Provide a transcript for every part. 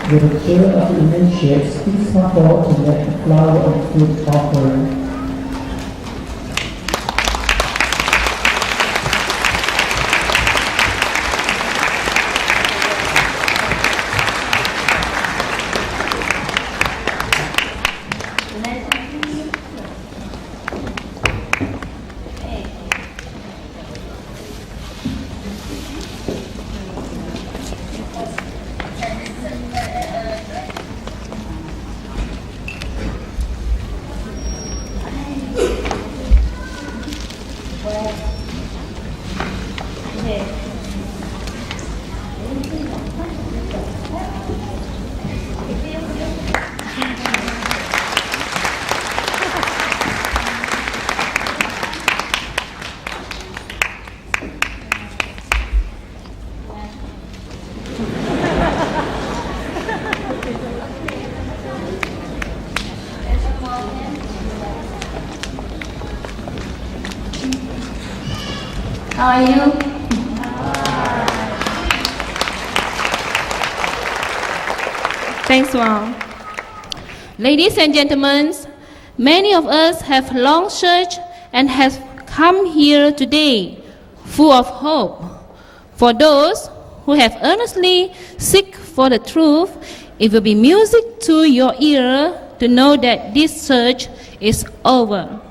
With the chair of the initiates, please come forward to make the flower and fruit offering. How are you? Thanks, Wow. Ladies and gentlemen, many of us have long searched and have come here today full of hope. For those who have earnestly seek for the truth, it will be music to your ear to know that this search is over.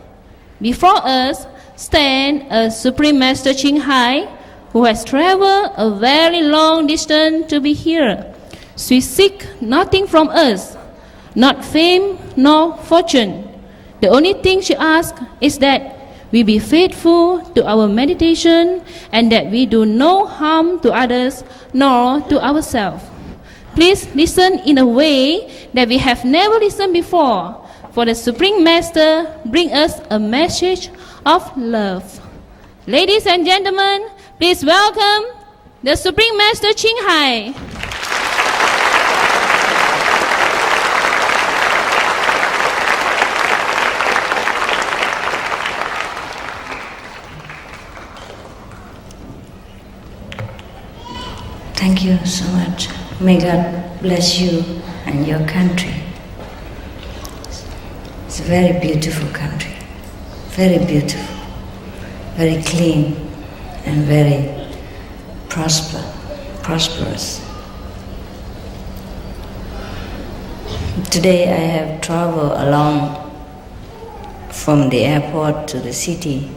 Before us stand a Supreme Master Ching Hai, who has traveled a very long distance to be here. She seeks nothing from us, not fame nor fortune. The only thing she asks is that we be faithful to our meditation and that we do no harm to others nor to ourselves. Please listen in a way that we have never listened before, for the Supreme Master brings us a message of love. Ladies and gentlemen, please welcome the Supreme Master Ching Hai. Thank you so much. May God bless you and your country. It's a very beautiful country. Very beautiful, very clean, and very prosperous. Today I have traveled along from the airport to the city.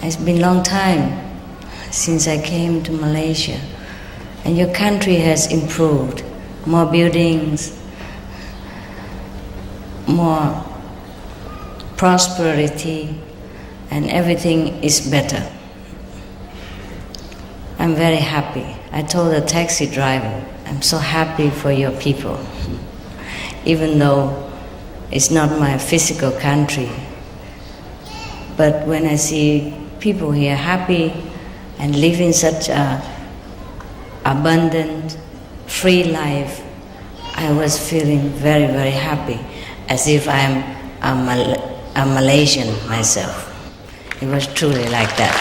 It's been a long time since I came to Malaysia, and your country has improved. More buildings, more prosperity, and everything is better. I'm very happy. I told the taxi driver, I'm so happy for your people. Even though it's not my physical country, but when I see people here happy and living such a abundant, free life, I was feeling very, very happy, as if I'm a Malaysian myself. It was truly like that.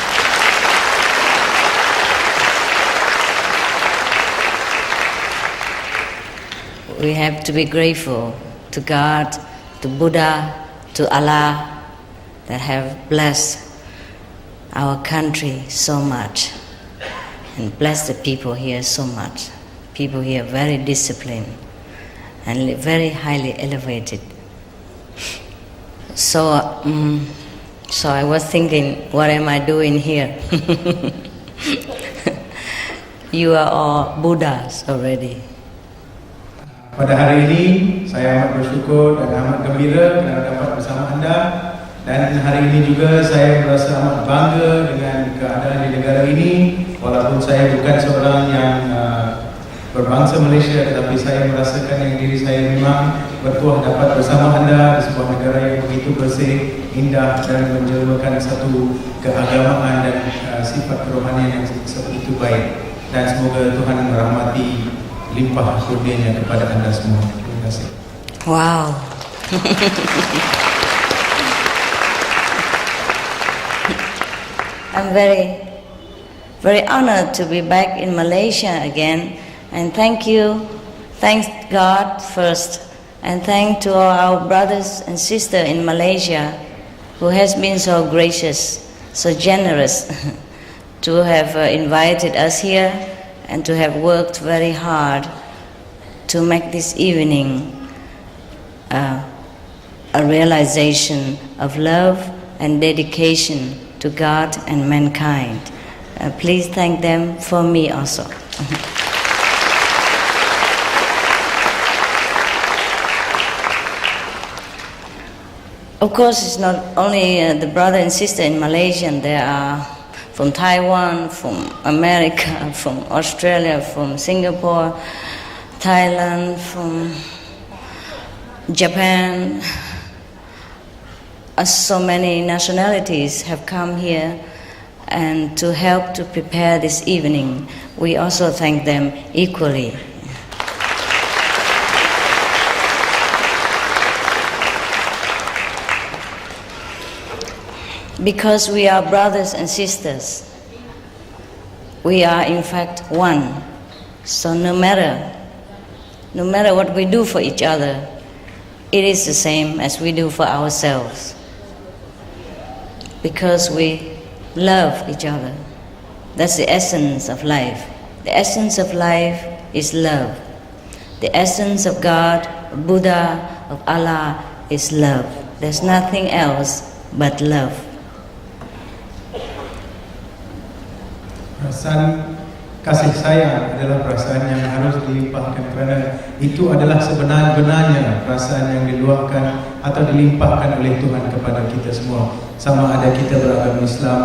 We have to be grateful to God, to Buddha, to Allah that have blessed our country so much and blessed the people here so much. People here very disciplined and very highly elevated. So I was thinking, what am I doing here? You are all Buddhas already. Pada hari ini saya amat bersyukur dan amat gembira kerana dapat bersama anda, dan hari ini juga saya merasa amat bangga dengan keadaan di negara ini. Walaupun saya bukan seorang yang berbangsa Malaysia, tetapi saya merasakan yang diri saya memang bertuah dapat bersama anda di sebuah negara yang begitu bersih, indah dan menjelmakan satu keagamaan dan sifat kerohanian yang begitu baik. Dan semoga Tuhan merahmati limpah kurnianya kepada anda semua. Terima kasih. Wow. I'm very, very honored to be back in Malaysia again, and thank you, thanks God first, and thank to all our brothers and sisters in Malaysia who has been so gracious, so generous to have invited us here and to have worked very hard to make this evening a realization of love and dedication to God and mankind. Please thank them for me also. Of course, it's not only the brother and sister in Malaysia. There are from Taiwan, from America, from Australia, from Singapore, Thailand, from Japan. So many nationalities have come here and to help to prepare this evening. We also thank them equally. Because we are brothers and sisters, we are in fact one. So no matter what we do for each other, it is the same as we do for ourselves. Because we love each other. That's the essence of life. The essence of life is love. The essence of God, of Buddha, of Allah is love. There's nothing else but love. Perasaan kasih sayang adalah perasaan yang harus dilimpahkan, kerana itu adalah sebenar-benarnya perasaan yang diluahkan atau dilimpahkan oleh Tuhan kepada kita semua. Sama ada kita beragama Islam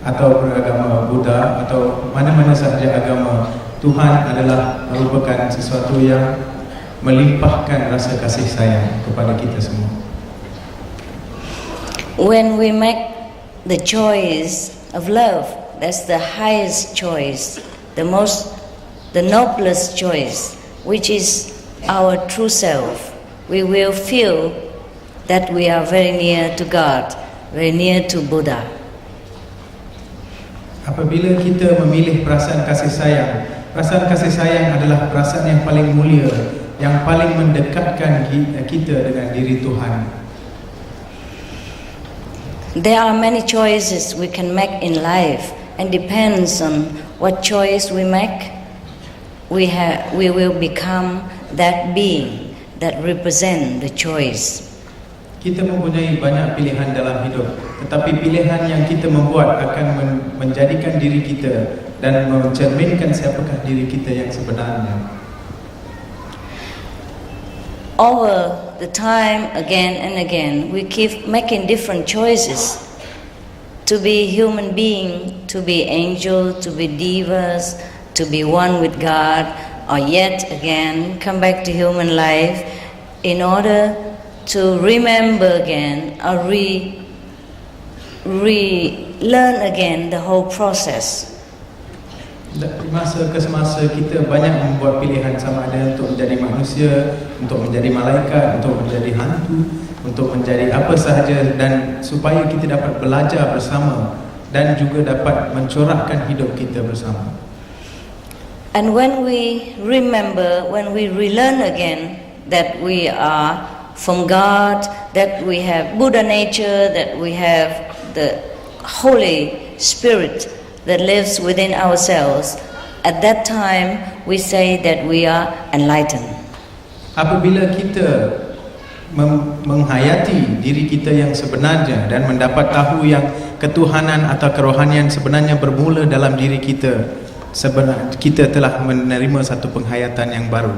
atau beragama Buddha atau mana-mana sahaja agama, Tuhan adalah merupakan sesuatu yang melimpahkan rasa kasih sayang kepada kita semua. When we make the choice of love, that's the highest choice, the noblest choice, which is our true self. We will feel that we are very near to God, very near to Buddha. Apabila kita memilih perasaan kasih sayang adalah perasaan yang paling mulia, yang paling mendekatkan kita dengan diri Tuhan. There are many choices we can make in life, and depends on what choice we make, we will become that being that represent the choice. Kita mempunyai banyak pilihan dalam hidup, tetapi pilihan yang kita membuat akan menjadikan diri kita dan mencerminkan siapakah diri kita yang sebenarnya. over the time, again and again, we keep making different choices to be human being, to be angel, to be divas, to be one with God, or yet again come back to human life in order to remember again or relearn again the whole process. Masa ke semasa kita banyak membuat pilihan sama ada untuk menjadi manusia, untuk menjadi malaikat, untuk menjadi hantu, untuk menjadi apa sahaja, dan supaya kita dapat belajar bersama dan juga dapat mencorakkan hidup kita bersama. And when we remember, when we relearn again that we are from God, that we have Buddha nature, that we have the Holy Spirit that lives within ourselves, at that time we say that we are enlightened. Apabila kita menghayati diri kita yang sebenarnya dan mendapat tahu yang ketuhanan atau kerohanian sebenarnya bermula dalam diri kita, kita telah menerima satu penghayatan yang baru.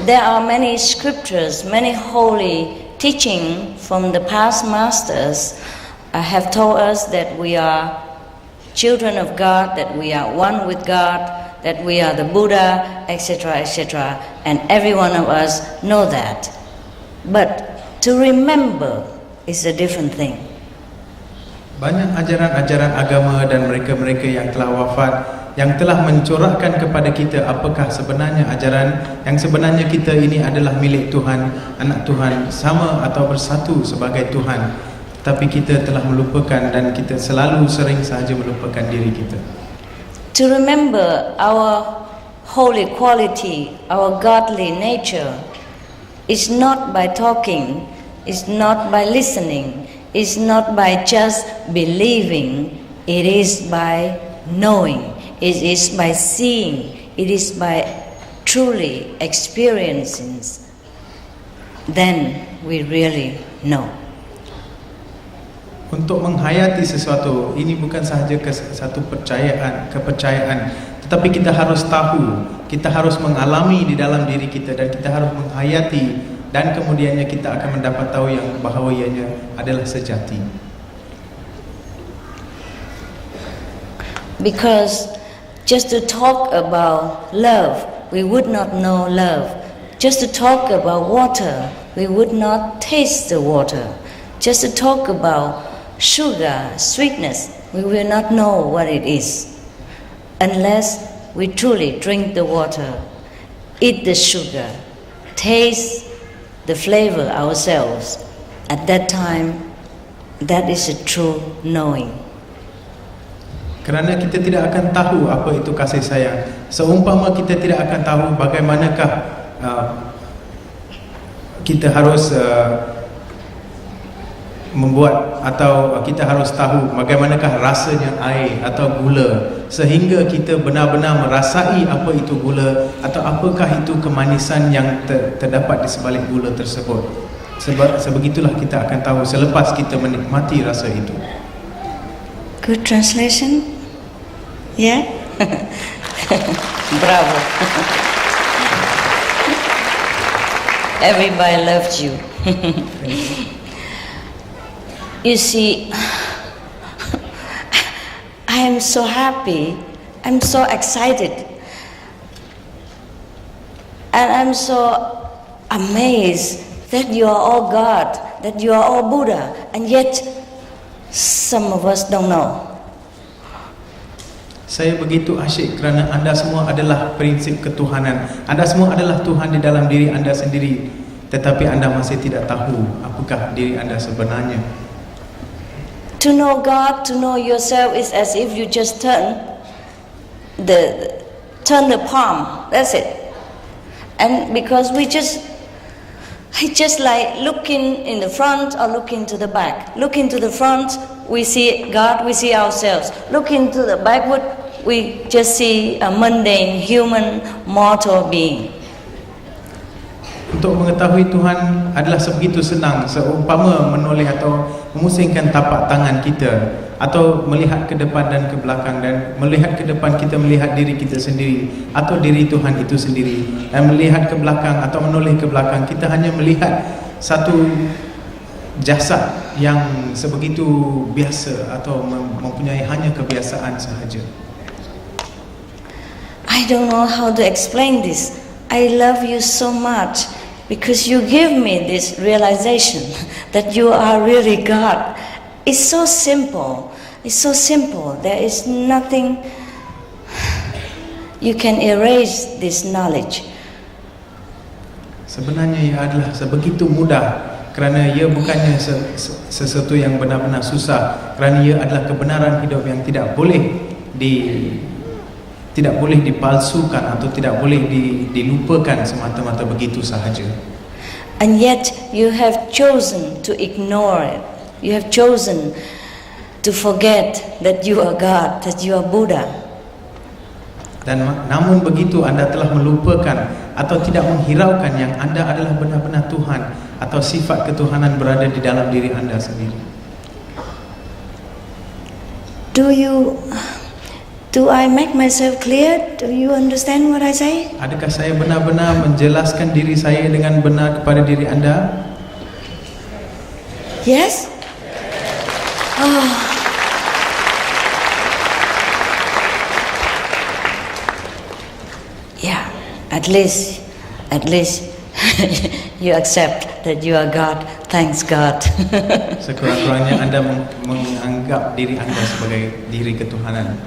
There are many scriptures, many holy teaching from the past masters have told us that we are children of God, that we are one with God, that we are the Buddha, etc., etc., and every one of us know that. But to remember is a different thing. Banyak ajaran-ajaran agama dan mereka-mereka yang telah wafat yang telah mencorakkan kepada kita apakah sebenarnya ajaran yang sebenarnya kita ini adalah milik Tuhan, anak Tuhan, sama atau bersatu sebagai Tuhan. Tapi kita telah melupakan dan kita selalu sering sahaja melupakan diri kita. To remember our holy quality, our godly nature, is not by talking, is not by listening, is not by just believing, it is by knowing, it is by seeing, it is by truly experiencing. Then we really know. Untuk menghayati sesuatu ini bukan sahaja satu kepercayaan, tetapi kita harus tahu, kita harus mengalami di dalam diri kita dan kita harus menghayati, dan kemudiannya kita akan mendapat tahu yang bahawa ianya adalah sejati. Because just to talk about love, we would not know love. Just to talk about water, we would not taste the water. Just to talk about sugar, sweetness, we will not know what it is unless we truly drink the water, eat the sugar, taste the flavor ourselves. At that time, that is a true knowing. Kerana kita tidak akan tahu apa itu kasih sayang. Seumpama kita tidak akan tahu bagaimanakah kita harus membuat, atau kita harus tahu bagaimanakah rasanya air atau gula, sehingga kita benar-benar merasai apa itu gula atau apakah itu kemanisan yang terdapat di sebalik gula tersebut. Sebegitulah kita akan tahu selepas kita menikmati rasa itu. Good translation? Yeah? Bravo. Everybody loves you. You see, I am so happy, I'm so excited, and I'm so amazed that you are all God, that you are all Buddha, and yet some of us don't know. Saya begitu asyik kerana anda semua adalah prinsip ketuhanan. Anda semua adalah Tuhan di dalam diri anda sendiri, tetapi anda masih tidak tahu apakah diri anda sebenarnya. To know God, to know yourself is as if you just turn the palm. That's it. And because I just like looking in the front or looking to the back. Looking to the front, we see God, we see ourselves. Looking to the backward, we just see a mundane, human, mortal being. Untuk mengetahui Tuhan adalah sebegitu senang, seumpama menoleh atau memusingkan tapak tangan kita. atau melihat ke depan dan ke belakang, dan melihat ke depan kita melihat diri kita sendiri atau diri Tuhan itu sendiri, dan melihat ke belakang atau menoleh ke belakang kita hanya melihat satu jasad yang sebegitu biasa atau mempunyai hanya kebiasaan sahaja. I don't know how to explain this. I love you so much because you give me this realization that you are really God. It's so simple. It's so simple. There is nothing you can erase this knowledge. Sebenarnya ia adalah sebegitu mudah, kerana ia bukannya sesuatu yang benar-benar susah, kerana ia adalah kebenaran hidup yang tidak boleh dipalsukan atau tidak boleh dilupakan semata-mata begitu sahaja. And yet you have chosen to ignore it. You have chosen to forget that you are God, that you are Buddha. Dan namun begitu anda telah melupakan atau tidak menghiraukan yang anda adalah benar-benar Tuhan, atau sifat ketuhanan berada di dalam diri anda sendiri. Do I make myself clear? Do you understand what I say? Adakah saya benar-benar menjelaskan diri saya dengan benar kepada diri anda? Yes? Oh. Yeah, at least you accept that you are God. Thanks God. Sekurang-kurangnya anda menganggap diri anda sebagai diri ketuhanan.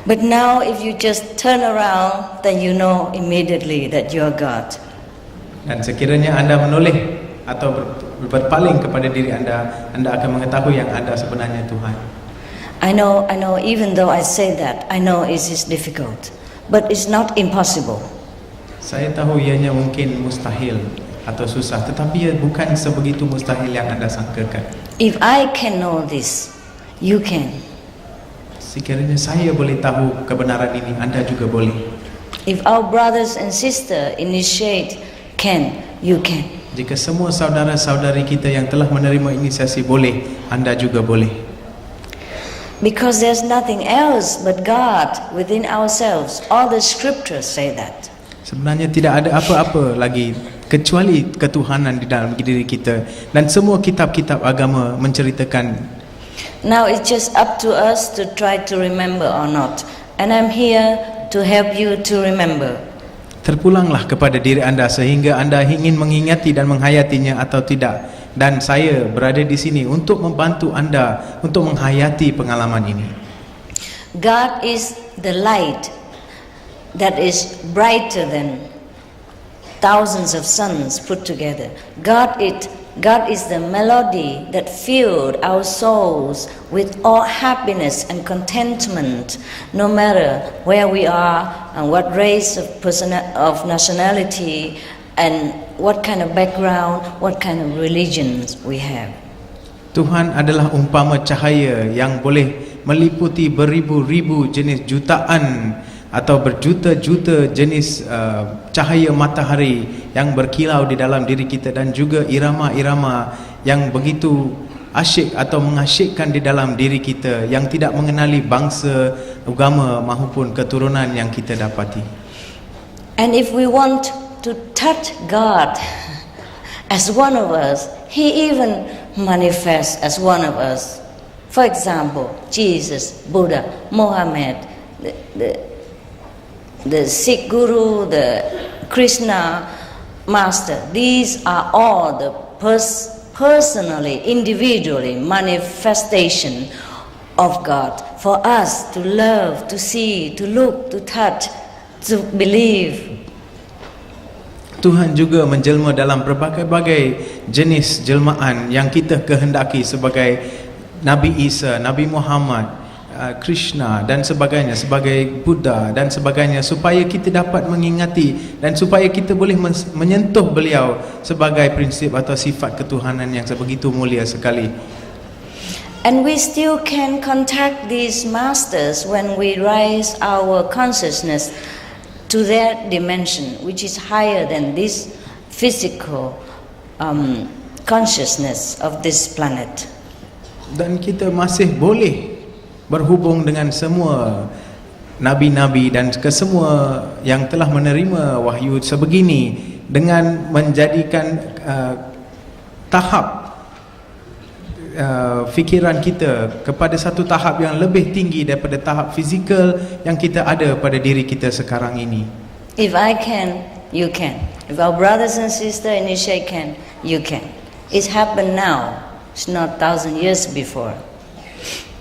But now if you just turn around, then you know immediately that you are God. Dan sekiranya anda menoleh atau berpaling kepada diri anda, anda akan mengetahui yang anda sebenarnya Tuhan. I know, even though I say that, I know it is difficult, but it's not impossible. Saya tahu ianya mungkin mustahil atau susah, tetapi ia bukan sebegitu mustahil yang anda sangkakan. If I can know this, you can. Sekiranya saya boleh tahu kebenaran ini, anda juga boleh. If our brothers and sisters initiate, you can. Jika semua saudara-saudari kita yang telah menerima inisiasi boleh, anda juga boleh. Because there's nothing else but God within ourselves. All the scriptures say that. Sebenarnya tidak ada apa-apa lagi kecuali ketuhanan di dalam diri kita, dan semua kitab-kitab agama menceritakan. Now it's just up to us to try to remember or not, and I'm here to help you to remember. Terpulanglah kepada diri anda sehingga anda ingin mengingati dan menghayatinya atau tidak, dan saya berada di sini untuk membantu anda untuk menghayati pengalaman ini. God is the light that is brighter than thousands of suns put together. God is the melody that filled our souls with all happiness and contentment, no matter where we are and what race of nationality and what kind of background, what kind of religions we have. Tuhan adalah umpama cahaya yang boleh meliputi beribu-ribu jenis, jutaan atau berjuta-juta jenis cahaya matahari yang berkilau di dalam diri kita, dan juga irama-irama yang begitu asyik atau mengasyikkan di dalam diri kita, yang tidak mengenali bangsa, agama maupun keturunan yang kita dapati. And if we want to touch God as one of us, He even manifests as one of us. For example, Jesus, Buddha, Muhammad, the Sikh Guru, the Krishna Master. These are all the personally, individually manifestation of God for us to love, to see, to look, to touch, to believe. Tuhan juga menjelma dalam berbagai-bagai jenis jelmaan yang kita kehendaki sebagai Nabi Isa, Nabi Muhammad, Krishna dan sebagainya, sebagai Buddha dan sebagainya, supaya kita dapat mengingati dan supaya kita boleh menyentuh beliau sebagai prinsip atau sifat ketuhanan yang sebegitu mulia sekali. And we still can contact these masters when we raise our consciousness to their dimension, which is higher than this physical consciousness of this planet. dan kita masih boleh berhubung dengan semua nabi-nabi dan kesemua yang telah menerima wahyu sebegini dengan menjadikan tahap fikiran kita kepada satu tahap yang lebih tinggi daripada tahap fizikal yang kita ada pada diri kita sekarang ini. If I can, you can. If our brothers and sisters in Asia can, you can. It's happened now. It's not 1,000 years before.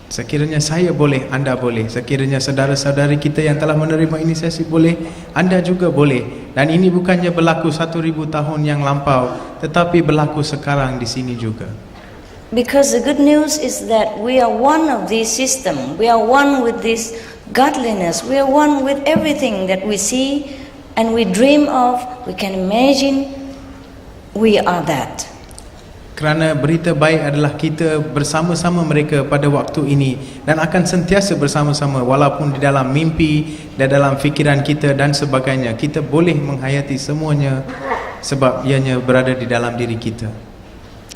Sekiranya saya boleh, anda boleh. Sekiranya saudara-saudari kita yang telah menerima inisiasi boleh, anda juga boleh. Dan ini bukannya berlaku 1,000 tahun yang lampau, tetapi berlaku sekarang di sini juga. Because the good news is that we are one of this system. We are one with this godliness. We are one with everything that we see and we dream of. We can imagine we are that. Kerana berita baik adalah kita bersama-sama mereka pada waktu ini dan akan sentiasa bersama-sama walaupun di dalam mimpi, di dalam fikiran kita dan sebagainya. Kita boleh menghayati semuanya sebab ianya berada di dalam diri kita.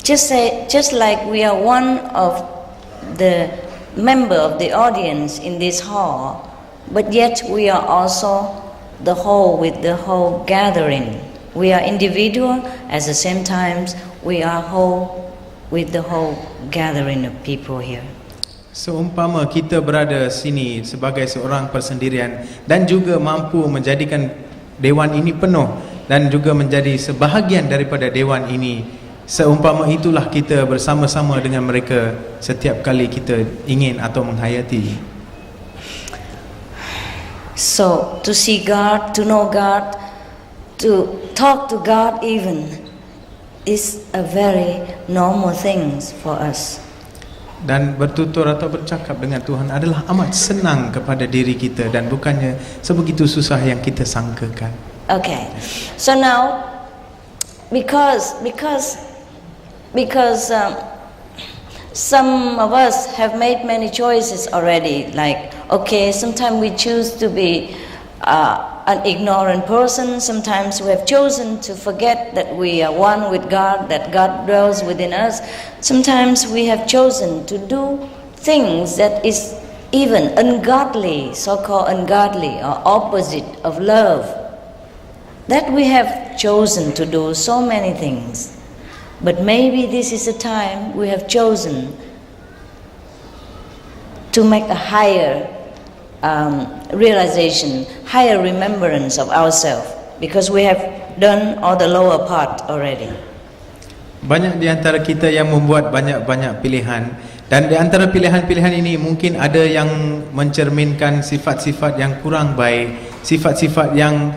Just like we are one of the member of the audience in this hall, but yet we are also the whole with the whole gathering. We are individual, at the same time we are whole with the whole gathering of people here. Seumpama kita berada sini sebagai seorang persendirian dan juga mampu menjadikan dewan ini penuh dan juga menjadi sebahagian daripada dewan ini, seumpama itulah kita bersama-sama dengan mereka setiap kali kita ingin atau menghayati. So to see God, to know God, to talk to God even is a very normal thing for us. Dan bertutur atau bercakap dengan Tuhan adalah amat senang kepada diri kita dan bukannya sebegitu susah yang kita sangkakan. Okay, so now because some of us have made many choices already. Like, okay, sometimes we choose to be an ignorant person. Sometimes we have chosen to forget that we are one with God, that God dwells within us. Sometimes we have chosen to do things that is even ungodly, so-called ungodly or opposite of love. That we have chosen to do so many things. But maybe this is a time we have chosen to make a higher realization, higher remembrance of ourselves, because we have done all the lower part already. Banyak di antara kita yang membuat banyak-banyak pilihan, dan di antara pilihan-pilihan ini mungkin ada yang mencerminkan sifat-sifat yang kurang baik, sifat-sifat yang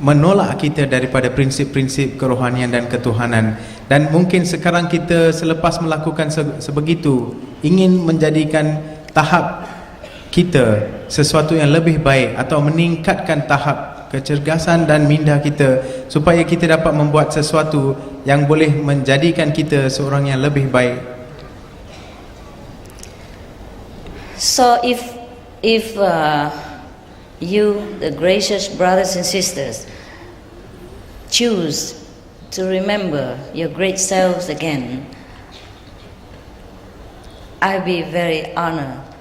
menolak kita daripada prinsip-prinsip kerohanian dan ketuhanan. Dan mungkin sekarang kita selepas melakukan sebegitu ingin menjadikan tahap kita sesuatu yang lebih baik atau meningkatkan tahap kecergasan dan minda kita supaya kita dapat membuat sesuatu yang boleh menjadikan kita seorang yang lebih baik. So if you, the gracious brothers and sisters, choose to remember your great selves again, I'll be very honored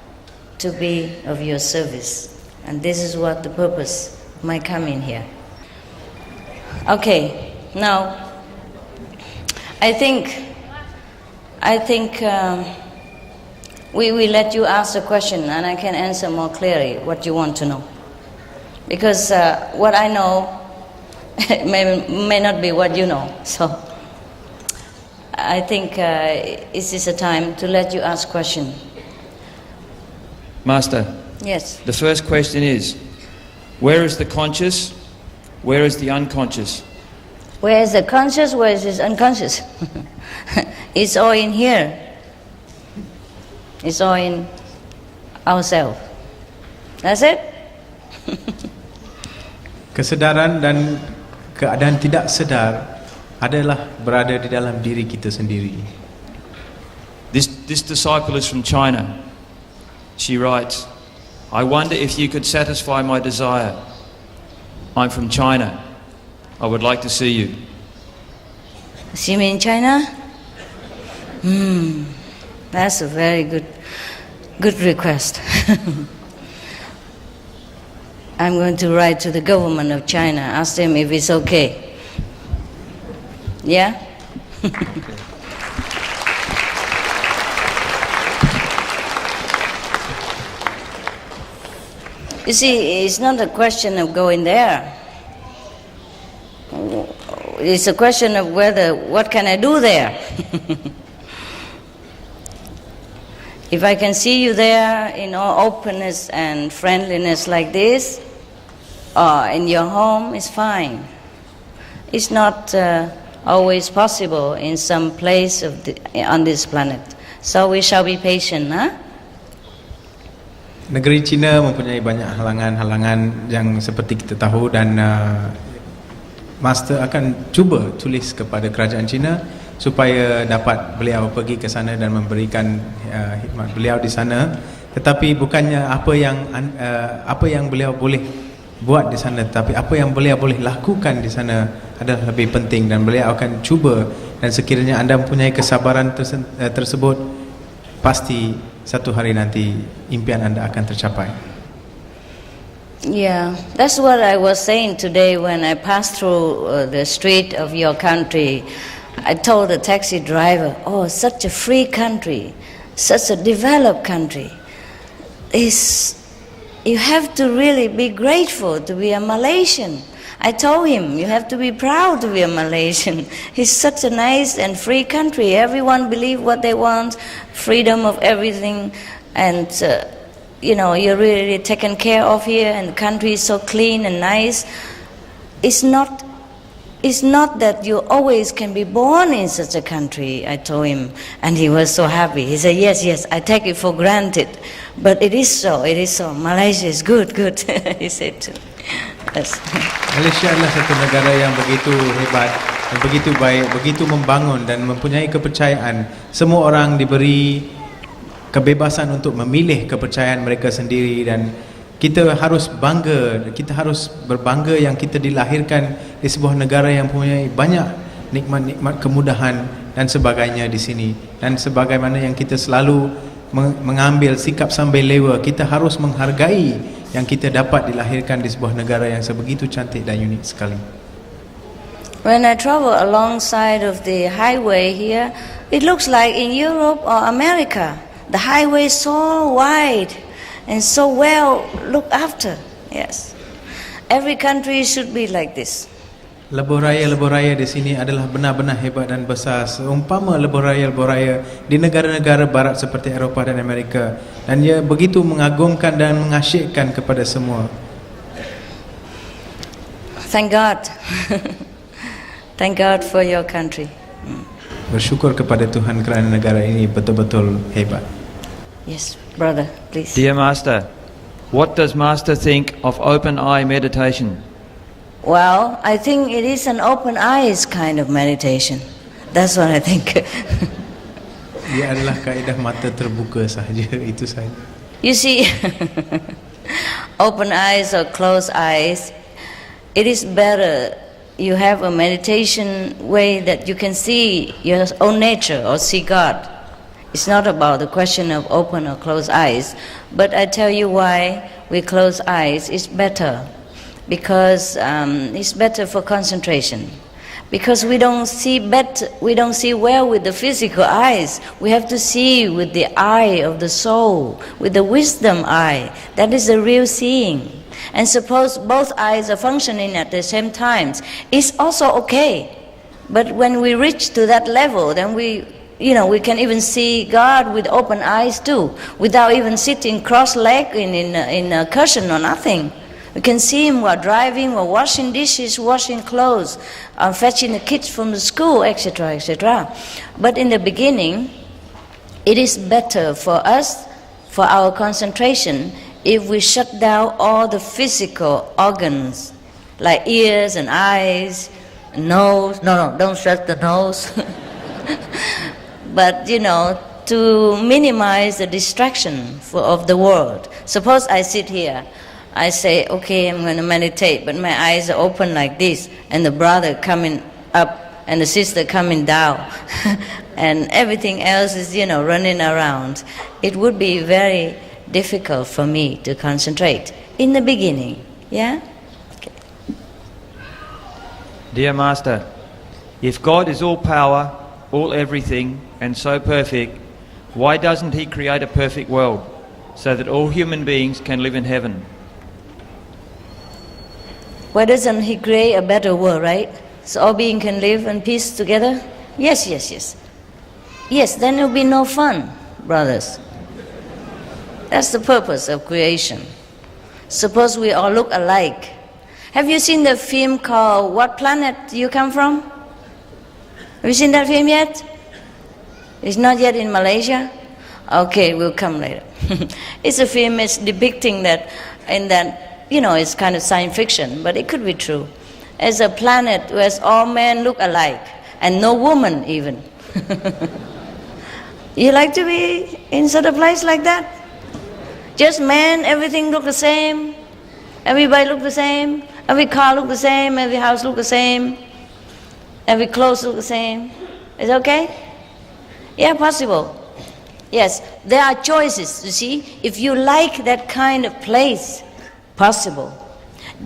to be of your service. And this is what the purpose of my coming here. Okay, now I think we will let you ask the question and I can answer more clearly what you want to know. Because what I know may not be what you know. So I think this is a time to let you ask question. Master, Yes. the first question is, where is the conscious, where is the unconscious? Where is the conscious, where is this unconscious? It's all in here. It's all in ourselves. That's it? Kesedaran dan keadaan tidak sedar adalah berada di dalam diri kita sendiri. This disciple is from China. She writes, I wonder if you could satisfy my desire. I'm from China. I would like to see you. See me in China? That's a very good request. I'm going to write to the government of China, ask them if it's okay. Yeah? You see, it's not a question of going there. It's a question of what can I do there? If I can see you there in all openness and friendliness like this, or in your home, it's fine. It's not always possible in some place on this planet. So we shall be patient, huh? Negeri China mempunyai banyak halangan-halangan yang seperti kita tahu, dan Master akan cuba tulis kepada kerajaan China supaya dapat beliau pergi ke sana dan memberikan khidmat beliau di sana. Tetapi bukannya apa yang beliau boleh buat di sana, tapi apa yang beliau boleh lakukan di sana adalah lebih penting, dan beliau akan cuba. Dan sekiranya anda mempunyai kesabaran tersebut, pasti satu hari nanti impian anda akan tercapai. Yeah, that's what I was saying today when I passed through the street of your country. I told the taxi driver, oh, such a free country, such a developed country. You have to really be grateful to be a Malaysian. I told him, you have to be proud to be a Malaysian. It's such a nice and free country. Everyone believes what they want, freedom of everything, and you're really taken care of here, and the country is so clean and nice. It's not that you always can be born in such a country, I told him, and he was so happy. He said, yes, I take it for granted, but it is so. Malaysia is good, he said. Yes. Malaysia adalah satu negara yang begitu hebat, yang begitu baik, begitu membangun dan mempunyai kepercayaan. Semua orang diberi kebebasan untuk memilih kepercayaan mereka sendiri, dan kita harus bangga, kita harus berbangga yang kita dilahirkan di sebuah negara yang mempunyai banyak nikmat-nikmat kemudahan dan sebagainya di sini. Dan sebagaimana yang kita selalu mengambil sikap sambil lewa, kita harus menghargai yang kita dapat dilahirkan di sebuah negara yang sebegitu cantik dan unik sekali. When I travel alongside of the highway here, it looks like in Europe or America. The highway is so wide and so well looked after. Yes, every country should be like this. Lebuh raya di sini adalah benar-benar hebat dan besar, seumpama lebuh raya di negara-negara barat seperti Eropah dan Amerika, dan ia begitu mengagumkan dan mengasyikkan kepada semua. Thank God. Thank God for your country. Bersyukur kepada Tuhan kerana negara ini betul-betul hebat. Yes, brother, please. Dear Master, what does Master think of open eye meditation? Well, I think it is an open eyes kind of meditation. That's what I think. Ia adalah kaedah mata terbuka sahaja, itu sahaja. You see, open eyes or closed eyes, it is better you have a meditation way that you can see your own nature or see God. It's not about the question of open or closed eyes, but I tell you why we close eyes is better. Because it's better for concentration. Because we don't see well with the physical eyes. We have to see with the eye of the soul, with the wisdom eye. That is the real seeing. And suppose both eyes are functioning at the same time, it's also okay. But when we reach to that level, then we can even see God with open eyes too, without even sitting cross-legged in a cushion or nothing. We can see him while driving, while washing dishes, washing clothes, fetching the kids from the school, etc., etc. But in the beginning, it is better for us, for our concentration, if we shut down all the physical organs, like ears and eyes, nose. No, don't shut the nose. But, to minimize the distraction of the world. Suppose I sit here. I say, okay, I'm going to meditate, but my eyes are open like this, and the brother coming up and the sister coming down, and everything else is, running around. It would be very difficult for me to concentrate in the beginning. Yeah? Okay. Dear Master, if God is all power, all everything, and so perfect, why doesn't He create a perfect world so that all human beings can live in heaven? Why doesn't He create a better world, right? So all beings can live in peace together? Yes. Yes, then it will be no fun, brothers. That's the purpose of creation. Suppose we all look alike. Have you seen the film called What Planet You Come From? Have you seen that film yet? It's not yet in Malaysia? Okay, we'll come later. It's a film, it's depicting that, it's kind of science fiction, but it could be true. As a planet where all men look alike, and no woman even. You like to be in such a place like that? Just men, everything look the same, everybody look the same, every car look the same, every house look the same, every clothes look the same. Is it okay? Yeah, possible. Yes, there are choices, you see. If you like that kind of place, possible.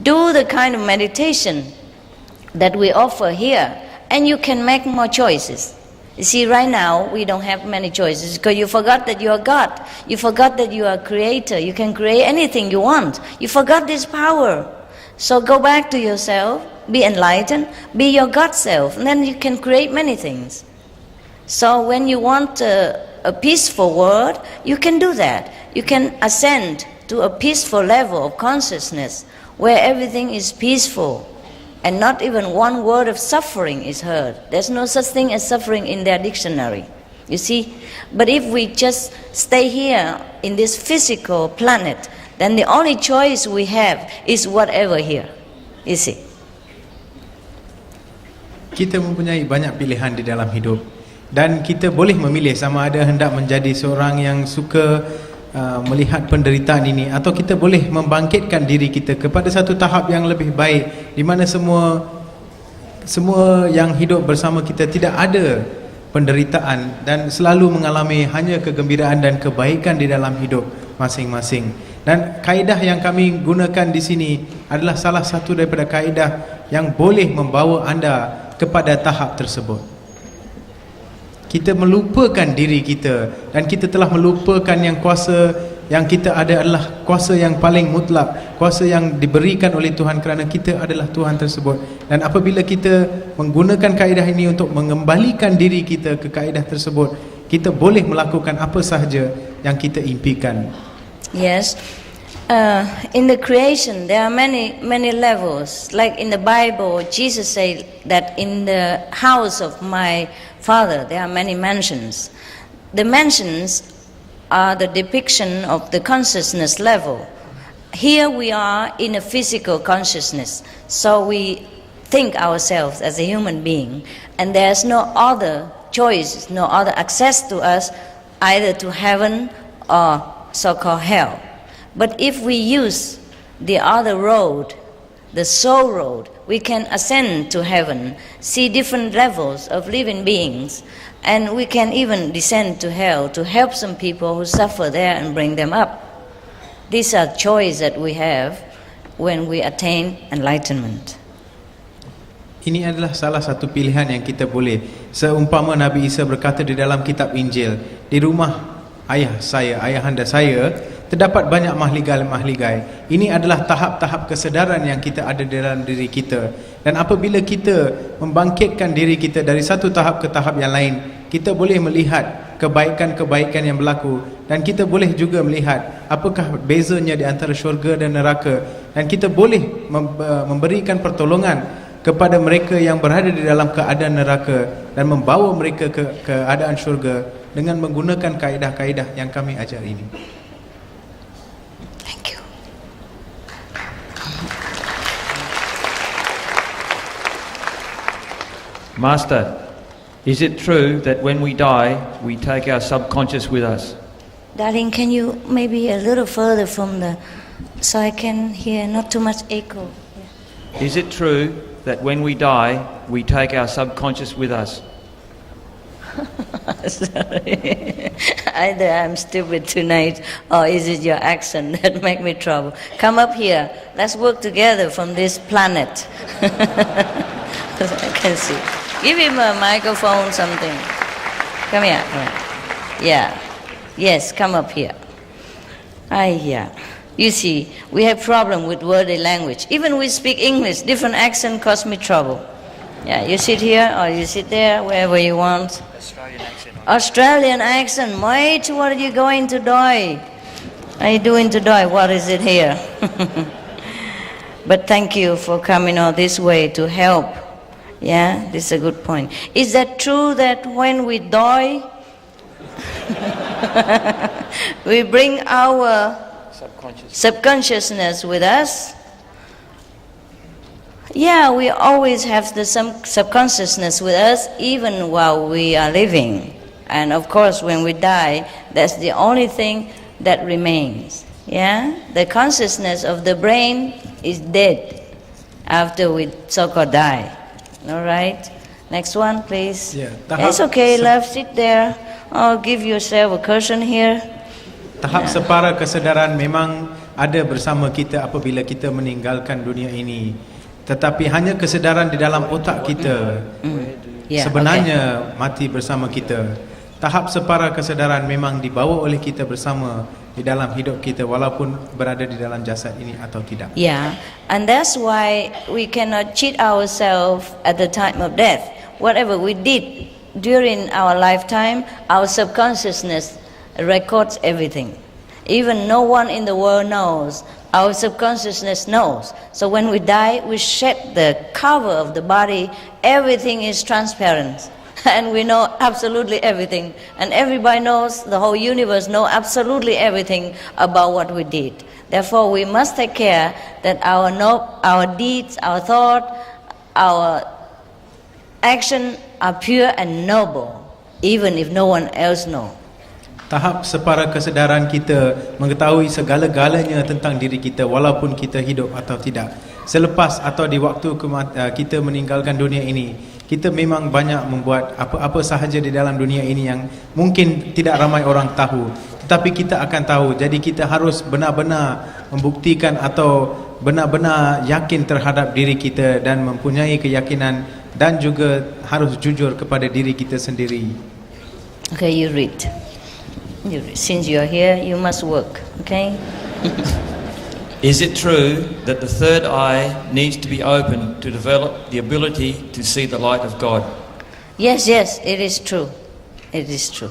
Do the kind of meditation that we offer here, and you can make more choices. You see, right now, we don't have many choices because you forgot that you are God. You forgot that you are a creator. You can create anything you want. You forgot this power. So go back to yourself, be enlightened, be your God self, and then you can create many things. So when you want a peaceful world, you can do that. You can ascend to a peaceful level of consciousness where everything is peaceful and not even one word of suffering is heard. There's no such thing as suffering in their dictionary, you see. But if we just stay here in this physical planet, then the only choice we have is whatever here, you see. Kita mempunyai banyak pilihan di dalam hidup, dan kita boleh memilih sama ada hendak menjadi seorang yang suka melihat penderitaan ini, atau kita boleh membangkitkan diri kita kepada satu tahap yang lebih baik, di mana semua yang hidup bersama kita tidak ada penderitaan dan selalu mengalami hanya kegembiraan dan kebaikan di dalam hidup masing-masing. Dan kaedah yang kami gunakan di sini adalah salah satu daripada kaedah yang boleh membawa anda kepada tahap tersebut. Kita melupakan diri kita, dan kita telah melupakan yang kuasa yang kita ada adalah kuasa yang paling mutlak, kuasa yang diberikan oleh Tuhan, kerana kita adalah Tuhan tersebut. Dan apabila kita menggunakan kaedah ini untuk mengembalikan diri kita ke kaedah tersebut, kita boleh melakukan apa sahaja yang kita impikan. Yes. In the creation there are many levels. Like in the Bible, Jesus said that in the house of my Father there are many mansions. The mansions are the depiction of the consciousness level. Here we are in a physical consciousness, so we think ourselves as a human being, and there's no other choice, no other access to us, either to heaven or so-called hell. But if we use the other road, the soul road, we can ascend to heaven, see different levels of living beings, and we can even descend to hell to help some people who suffer there and bring them up. These are choices that we have when we attain enlightenment. Ini adalah salah satu pilihan yang kita boleh. Seumpama Nabi Isa berkata di dalam kitab Injil, di rumah ayahanda saya terdapat banyak mahligai. Ini adalah tahap-tahap kesedaran yang kita ada dalam diri kita. Dan apabila kita membangkitkan diri kita dari satu tahap ke tahap yang lain, kita boleh melihat kebaikan-kebaikan yang berlaku, dan kita boleh juga melihat apakah bezanya di antara syurga dan neraka, dan kita boleh memberikan pertolongan kepada mereka yang berada di dalam keadaan neraka dan membawa mereka ke keadaan syurga dengan menggunakan kaedah-kaedah yang kami ajar ini. Thank you. Master, is it true that when we die, we take our subconscious with us? Darling, can you maybe a little further from so I can hear, not too much echo? Is it true that when we die, we take our subconscious with us? Sorry. Either I'm stupid tonight or is it your accent that make me trouble? Come up here. Let's work together from this planet. I can see. Give him a microphone, something. Come here. Come here. Yeah. Yes, come up here. Yeah. You see, we have problem with wordy language. Even we speak English, different accent cause me trouble. Yeah, you sit here or you sit there, wherever you want. Australian accent. Australian accent, mate, what are you going to do? Are you doing to do? What is it here? But thank you for coming all this way to help. Yeah, this is a good point. Is that true that when we die, we bring our subconsciousness with us? Yeah, we always have the subconsciousness with us even while we are living. And of course, when we die, that's the only thing that remains. Yeah? The consciousness of the brain is dead after we so-called die. All right? Next one, please. Yeah, It's okay, love, sit there. Oh, give yourself a cushion here. Tahap separa kesedaran memang ada bersama kita apabila kita meninggalkan dunia ini. Tetapi hanya kesedaran di dalam otak kita sebenarnya mati bersama kita. Tahap separa kesedaran memang dibawa oleh kita bersama di dalam hidup kita walaupun berada di dalam jasad ini atau tidak. Yeah, and that's why we cannot cheat ourselves at the time of death. Whatever we did during our lifetime, our subconsciousness records everything. Even no one in the world knows. Our subconsciousness knows. So when we die, we shed the cover of the body. Everything is transparent. And we know absolutely everything. And everybody knows, the whole universe knows absolutely everything about what we did. Therefore, we must take care that our deeds, our thought, our action are pure and noble, even if no one else knows. Tahap separa kesedaran kita mengetahui segala-galanya tentang diri kita walaupun kita hidup atau tidak. Selepas atau di waktu kita meninggalkan dunia ini, kita memang banyak membuat apa-apa sahaja di dalam dunia ini yang mungkin tidak ramai orang tahu, tetapi kita akan tahu. Jadi kita harus benar-benar membuktikan atau benar-benar yakin terhadap diri kita dan mempunyai keyakinan dan juga harus jujur kepada diri kita sendiri. Okay, you read. Since you're here, you must work, okay? Is it true that the third eye needs to be opened to develop the ability to see the light of God? Yes, it is true. It is true.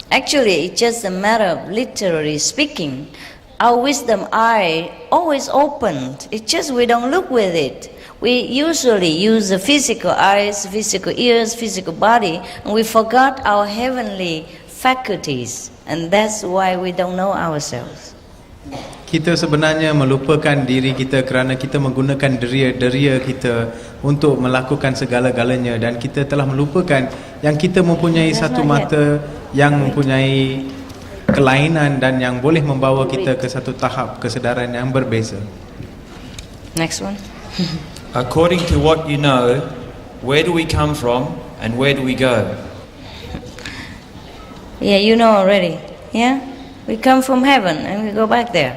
Actually, it's just a matter of literally speaking. Our wisdom eye always opened. It's just we don't look with it. We usually use the physical eyes, physical ears, physical body, and we forgot our heavenly faculties, and that's why we don't know ourselves. Kita sebenarnya melupakan diri kita kerana kita menggunakan deria kita untuk melakukan segala-galanya, dan kita telah melupakan yang kita mempunyai satu mata yang mempunyai kelainan dan yang boleh membawa kita ke satu tahap kesedaran yang berbeza. Next one. According to what you know, where do we come from and where do we go? Yeah, you know already. Yeah? We come from heaven and we go back there.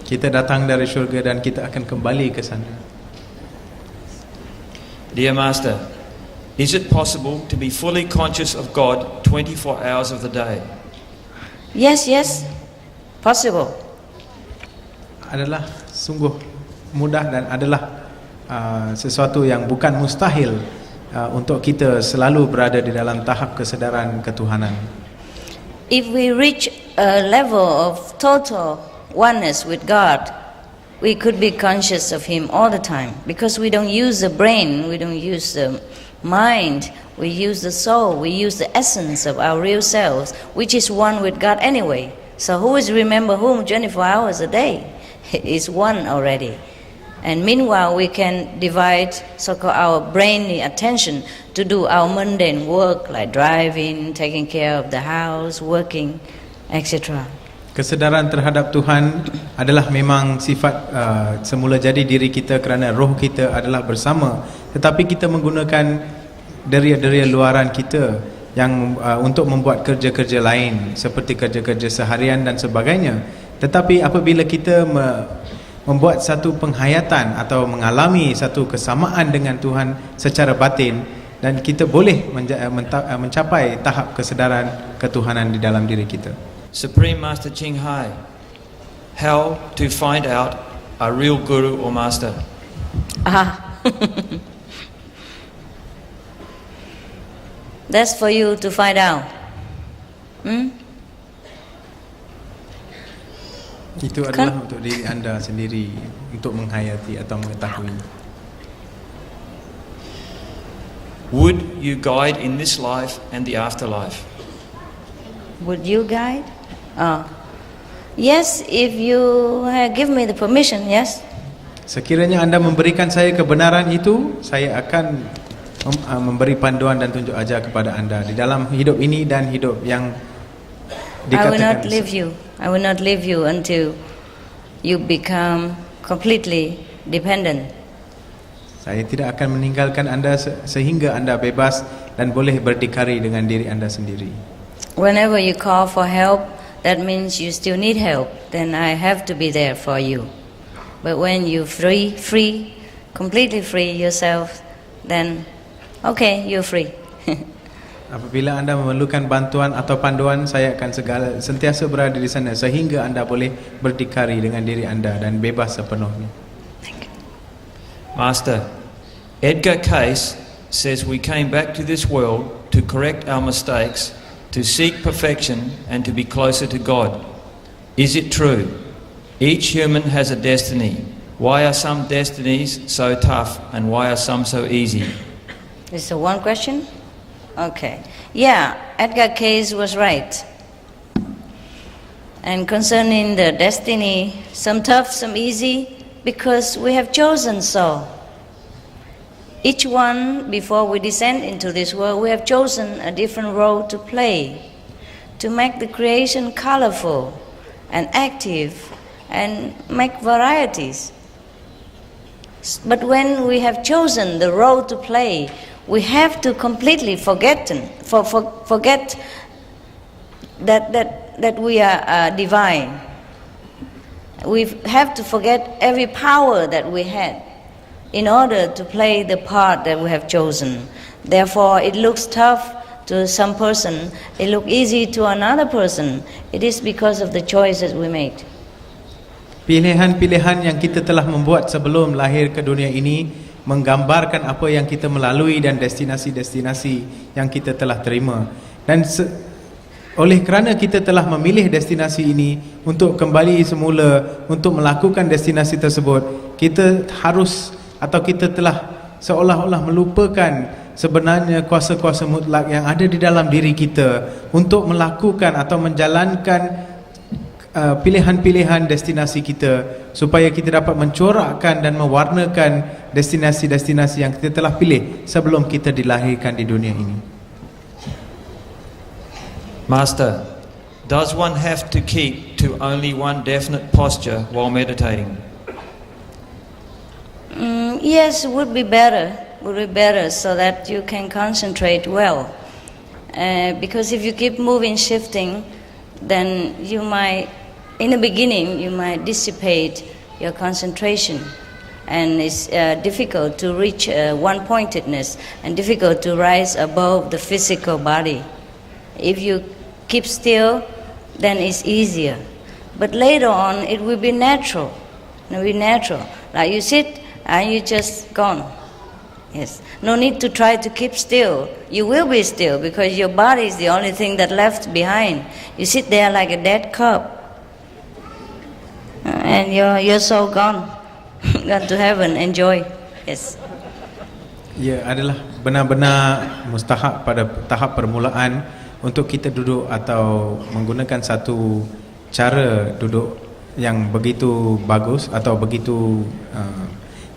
Kita datang dari syurga dan kita akan kembali ke sana. Dear Master, is it possible to be fully conscious of God 24 hours of the day? Yes, possible. Adalah sungguh mudah dan adalah sesuatu yang bukan mustahil untuk kita selalu berada di dalam tahap kesedaran ketuhanan. If we reach a level of total oneness with God, we could be conscious of Him all the time, because we don't use the brain, we don't use the mind, we use the soul, we use the essence of our real selves, which is one with God anyway. So who is remember whom 24 hours a day? It is one already. And meanwhile, we can divide so-called our brainy attention to do our mundane work like driving, taking care of the house, working, etc. Kesedaran terhadap Tuhan adalah memang sifat semula jadi diri kita kerana roh kita adalah bersama, tetapi kita menggunakan deria-deria luaran kita yang untuk membuat kerja-kerja lain seperti kerja-kerja seharian dan sebagainya. Tetapi apabila kita membuat satu penghayatan atau mengalami satu kesamaan dengan Tuhan secara batin, dan kita boleh mencapai tahap kesedaran ketuhanan di dalam diri kita. Supreme Master Ching Hai, how to find out a real guru or master? That's for you to find out. Itu adalah untuk diri anda sendiri, untuk menghayati atau mengetahui. Would you guide in this life and the afterlife? Would you guide? Yes, if you give me the permission, yes. Sekiranya anda memberikan saya kebenaran itu, saya akan memberi panduan dan tunjuk ajar kepada anda di dalam hidup ini dan hidup yang I will not dikatakan. leave you. I will not leave you until you become completely dependent. Saya tidak akan meninggalkan anda sehingga anda bebas dan boleh berdikari dengan diri anda sendiri. Whenever you call for help, that means you still need help. Then I have to be there for you. But when you free, completely free yourself, then okay, you're free. Apabila anda memerlukan bantuan atau panduan, saya akan sentiasa berada di sana sehingga anda boleh berdikari dengan diri anda dan bebas sepenuhnya. Master, Edgar Cayce says we came back to this world to correct our mistakes, to seek perfection and to be closer to God. Is it true? Each human has a destiny. Why are some destinies so tough and why are some so easy? This is one question? Okay. Yeah, Edgar Cayce was right. And concerning the destiny, some tough, some easy, because we have chosen so. Each one, before we descend into this world, we have chosen a different role to play, to make the creation colorful and active and make varieties. But when we have chosen the role to play, we have to completely forget that we are divine. We have to forget every power that we had in order to play the part that we have chosen. Therefore, it looks tough to some person, it looks easy to another person. It is because of the choices we made. Pilihan-pilihan yang kita telah membuat sebelum lahir ke dunia ini menggambarkan apa yang kita melalui dan destinasi-destinasi yang kita telah terima. Dan oleh kerana kita telah memilih destinasi ini untuk kembali semula untuk melakukan destinasi tersebut, kita harus atau kita telah seolah-olah melupakan sebenarnya kuasa-kuasa mutlak yang ada di dalam diri kita untuk melakukan atau menjalankan pilihan-pilihan destinasi kita, supaya kita dapat mencorakkan dan mewarnakan destinasi-destinasi yang kita telah pilih sebelum kita dilahirkan di dunia ini. Master, does one have to keep to only one definite posture while meditating? Yes, it would be better so that you can concentrate well. Because if you keep moving, shifting, then you might, in the beginning, you might dissipate your concentration. And it's difficult to reach one-pointedness and difficult to rise above the physical body. If you keep still, then it's easier. But later on, it will be natural. It will be natural. Like you sit and you just gone. Yes. No need to try to keep still. You will be still because your body is the only thing that left behind. You sit there like a dead cup, and your soul gone, gone to heaven. Enjoy. Yes. Ia adalah benar-benar mustahak pada tahap permulaan untuk kita duduk atau menggunakan satu cara duduk yang begitu bagus atau begitu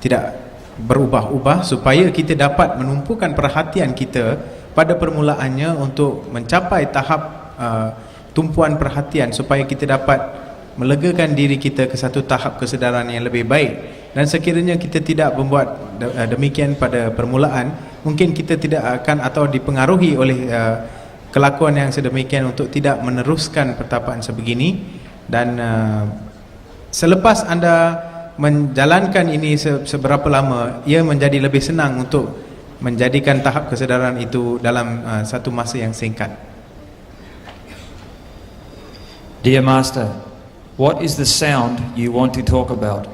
tidak berubah-ubah, supaya kita dapat menumpukan perhatian kita pada permulaannya untuk mencapai tahap tumpuan perhatian supaya kita dapat melegakan diri kita ke satu tahap kesedaran yang lebih baik. Dan sekiranya kita tidak membuat demikian pada permulaan, mungkin kita tidak akan atau dipengaruhi oleh kelakuan yang sedemikian untuk tidak meneruskan pertapaan sebegini. Dan selepas anda menjalankan ini seberapa lama, ia menjadi lebih senang untuk menjadikan tahap kesedaran itu dalam satu masa yang singkat. Dear Master, what is the sound you want to talk about?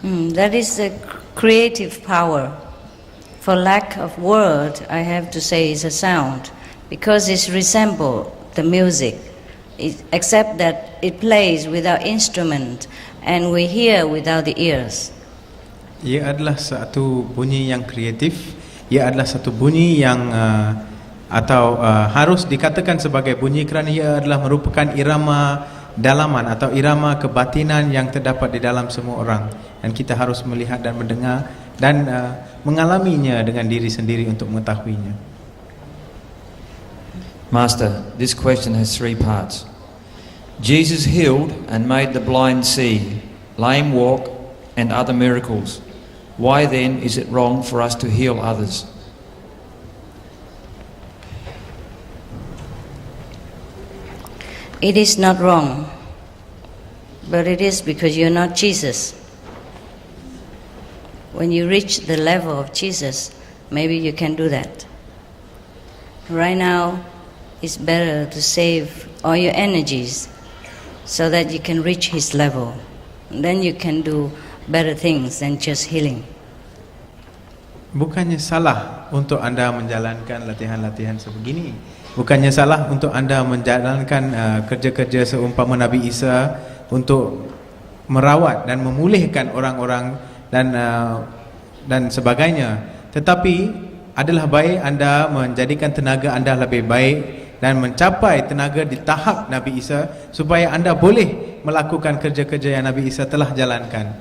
That is the creative power. For lack of word, I have to say it's a sound, because it resembles the music, except that it plays without instrument and we hear without the ears. Ia adalah satu bunyi yang kreatif. Ia adalah satu bunyi yang harus dikatakan sebagai bunyi kerana ia adalah merupakan irama dalaman atau irama kebatinan yang terdapat di dalam semua orang, dan kita harus melihat dan mendengar dan mengalaminya dengan diri sendiri untuk mengetahuinya. Master, this question has 3 parts. Jesus healed and made the blind see, lame walk, and other miracles. Why then is it wrong for us to heal others? It is not wrong, but it is because you're not Jesus. When you reach the level of Jesus, maybe you can do that. Right now, it's better to save all your energies so that you can reach his level. Then you can do better things than just healing. Bukannya salah untuk anda menjalankan latihan-latihan sebegini. Bukannya salah untuk anda menjalankan kerja-kerja seumpama Nabi Isa untuk merawat dan memulihkan orang-orang dan sebagainya. Tetapi adalah baik anda menjadikan tenaga anda lebih baik dan mencapai tenaga di tahap Nabi Isa supaya anda boleh melakukan kerja-kerja yang Nabi Isa telah jalankan.